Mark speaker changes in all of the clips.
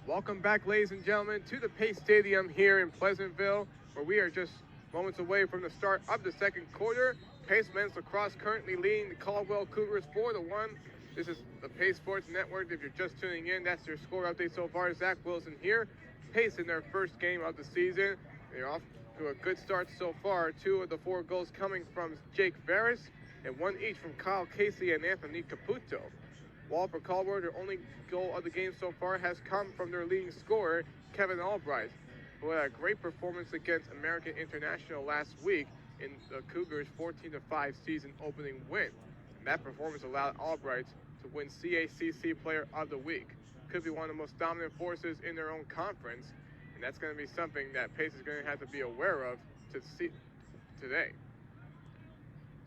Speaker 1: Welcome back, ladies and gentlemen, to the Pace Stadium here in Pleasantville, where we are just moments away from the start of the second quarter. Pace men's lacrosse currently leading the Caldwell Cougars 4-1. This is the Pace Sports Network. If you're just tuning in, that's your score update so far. Zach Wilson here. Pace in their first game of the season. They're off to a good start so far. 2 of the 4 goals coming from Jake Ferris, and 1 each from Kyle Casey and Anthony Caputo. While for Caldwell, their only goal of the game so far has come from their leading scorer, Kevin Albright, who had a great performance against American International last week in the Cougars' 14-5 season opening win. And that performance allowed Albright to win CACC Player of the Week. Could be one of the most dominant forces in their own conference, and that's going to be something that Pace is going to have to be aware of to see today.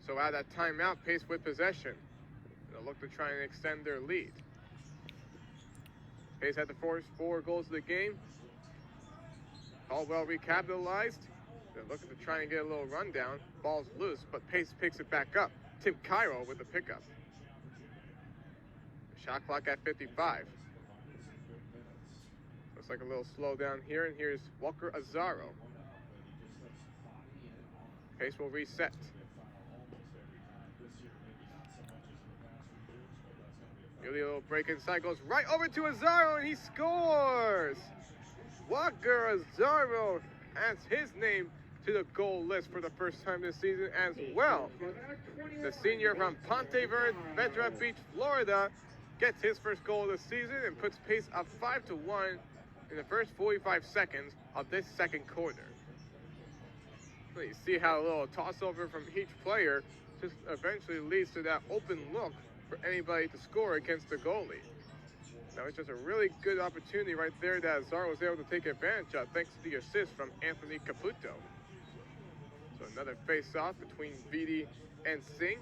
Speaker 1: So out of that timeout, Pace with possession. They'll look to try and extend their lead. Pace had the first 4 goals of the game. Caldwell recapitalized. They're looking to try and get a little rundown. Ball's loose, but Pace picks it back up. Tim Cairo with the pickup. Shot clock at 55. Looks like a little slow down here, and here's Walker Azaro. Pace will reset. Nearly a little break inside, goes right over to Azaro, and he scores! Walker Azaro adds his name to the goal list for the first time this season as well. The senior from Ponte Vedra Beach, Florida, gets his first goal of the season and puts Pace up 5-1 in the first 45 seconds of this second quarter. You see how a little toss over from each player just eventually leads to that open look for anybody to score against the goalie. That was just a really good opportunity right there that Azar was able to take advantage of thanks to the assist from Anthony Caputo. So another face-off between Vidi and Singh.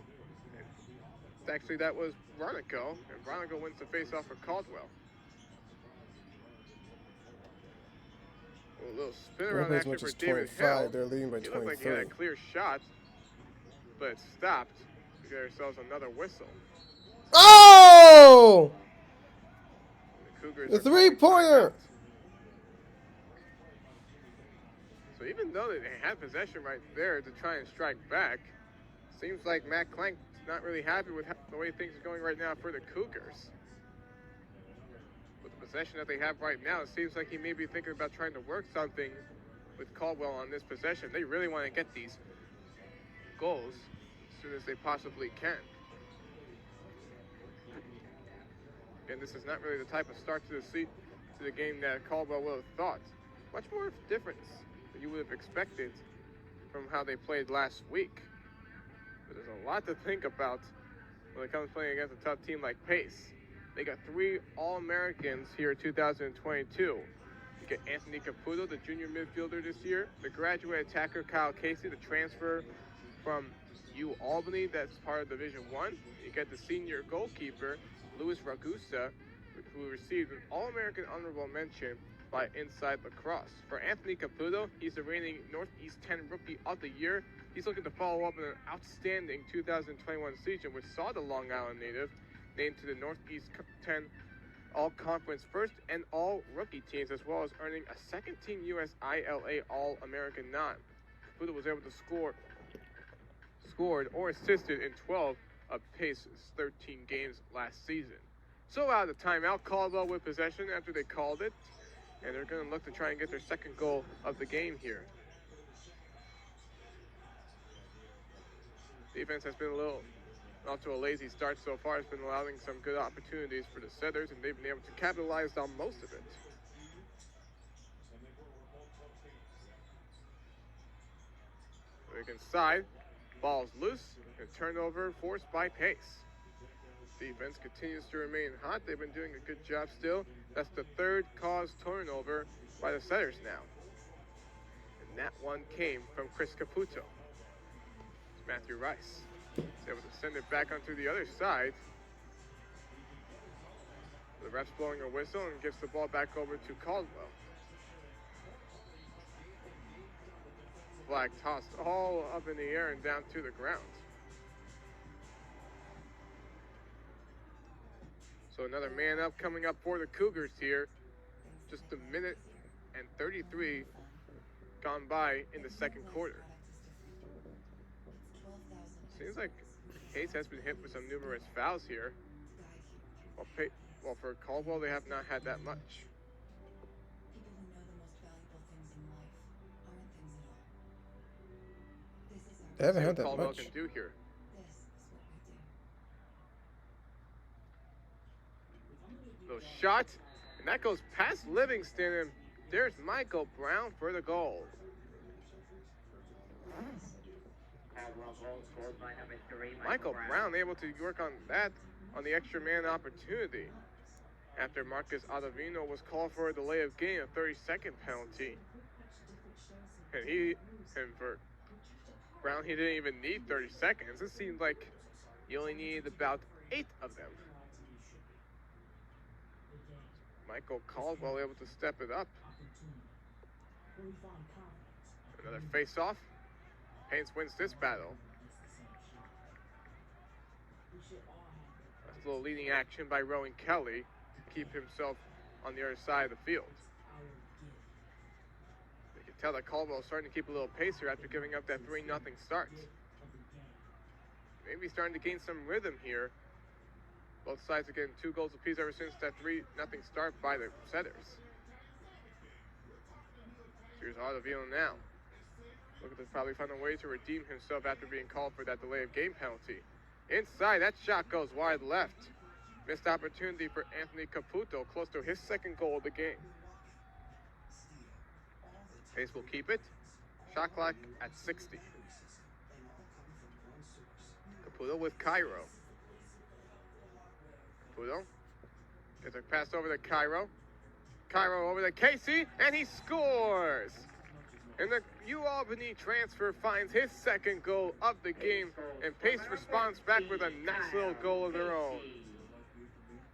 Speaker 1: Actually, that was Bronico, and Bronico wins the face-off for Caldwell. A little spin around action for David Hill.
Speaker 2: They're leading by 23.
Speaker 1: He looked like he had a clear shot, but it stopped. We get ourselves another whistle.
Speaker 2: Oh! The 3-pointer!
Speaker 1: So even though they had possession right there to try and strike back, seems like Matt Clank's not really happy with the way things are going right now for the Cougars. With the possession that they have right now, it seems like he may be thinking about trying to work something with Caldwell on this possession. They really want to get these goals as soon as they possibly can. And this is not really the type of start to the game that Caldwell would have thought. Much more difference than you would have expected from how they played last week. But there's a lot to think about when it comes to playing against a tough team like Pace. They got 3 All-Americans here in 2022. You get Anthony Caputo, the junior midfielder this year, the graduate attacker Kyle Casey, the transfer from Albany that's part of Division I. You get the senior goalkeeper, Luis Ragusa, who received an All-American honorable mention by Inside Lacrosse. For Anthony Caputo, he's the reigning Northeast 10 Rookie of the Year. He's looking to follow up on an outstanding 2021 season, which saw the Long Island native named to the Northeast 10 All-Conference first and all-rookie teams, as well as earning a second-team USILA All-American nod. Caputo was able to scored or assisted in 12 of Pace's 13 games last season. So out of the timeout, Caldwell with possession after they called it, and they're going to look to try and get their second goal of the game here. Defense has been off to a lazy start so far. It's been allowing some good opportunities for the Setters, and they've been able to capitalize on most of it. Look inside, ball's loose, and turnover forced by Pace. Defense continues to remain hot. They've been doing a good job still. That's the 3rd caused turnover by the Setters now. And that one came from Chris Caputo. It's Matthew Rice. He's able to send it back onto the other side. The ref's blowing a whistle and gives the ball back over to Caldwell. Flag tossed all up in the air and down to the ground. So another man up coming up for the Cougars here. Just a minute and 33 gone by in the second quarter. Seems like Case has been hit with some numerous fouls here. Well, for Caldwell, they have not had that much.
Speaker 2: They haven't had that
Speaker 1: Caldwell
Speaker 2: much.
Speaker 1: can do here. Little shot, and that goes past Livingston, and there's Michael Brown for the goal. Michael Brown able to work on that on the extra man opportunity after Marcus Ottavino was called for a delay of game, a 30-second penalty. And for Brown, he didn't even need 30 seconds. It seemed like he only needed about 8 of them. Michael Caldwell able to step it up. Another face-off. Haynes wins this battle. That's a little leading action by Rowan Kelly to keep himself on the other side of the field. You can tell that Caldwell is starting to keep a little pace here after giving up that 3-0 start. Maybe starting to gain some rhythm here. Both sides are getting 2 goals apiece ever since that 3-0 start by the setters. Here's Ottavino now. Looking to probably find a way to redeem himself after being called for that delay of game penalty. Inside, that shot goes wide left. Missed opportunity for Anthony Caputo, close to his second goal of the game. Pace will keep it. Shot clock at 60. Caputo with Cairo. Caputo gets a pass over to Cairo. Cairo over to Casey, and he scores! And the UAlbany transfer finds his second goal of the game, and Pace responds back with a nice little goal of their own.